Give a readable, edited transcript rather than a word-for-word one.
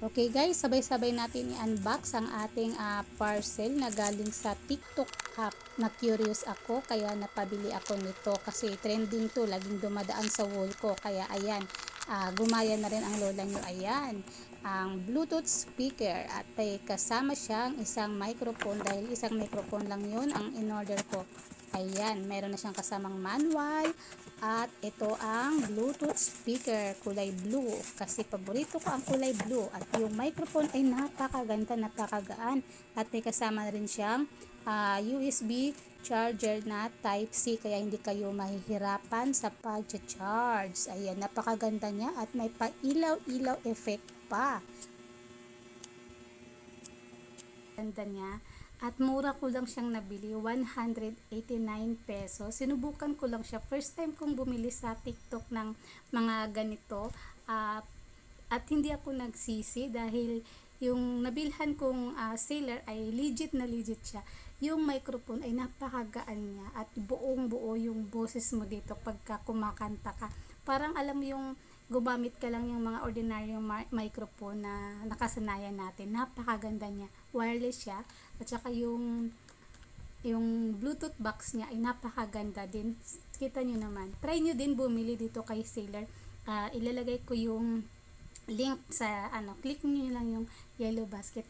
Okay guys, sabay-sabay natin i-unbox ang ating parcel na galing sa TikTok app. Na-curious ako kaya napabili ako nito kasi trending to, laging dumadaan sa wall ko. Kaya ayan, gumaya na rin ang lola nyo. Ayan, ang Bluetooth speaker at kasama siyang isang microphone dahil isang microphone lang yun ang in-order ko. Ayan, meron na siyang kasamang manual at ito ang Bluetooth speaker kulay blue kasi paborito ko ang kulay blue at yung microphone ay napakaganda, napakagaan at may kasama na rin siyang USB charger na type C kaya hindi kayo mahihirapan sa pag-charge. Ayan, napakaganda niya at may pa-ilaw-ilaw effect pa. Ganda niya. At mura ko lang siyang nabili, 189 pesos. Sinubukan ko lang siya. First time kong bumili sa TikTok ng mga ganito. At hindi ako nagsisi dahil yung nabilhan kong seller ay legit na legit siya. Yung microphone ay napakagaan niya at buong buo yung boses mo dito pagka kumakanta ka. Parang alam yung gumamit ka lang yung mga ordinaryong microphone na nakasanayan natin. Napakaganda niya. Wireless siya. At saka yung Bluetooth box niya ay napakaganda din. Kita nyo naman. Try nyo din bumili dito kay seller. Ilalagay ko yung link sa click nyo lang yung yellow basket.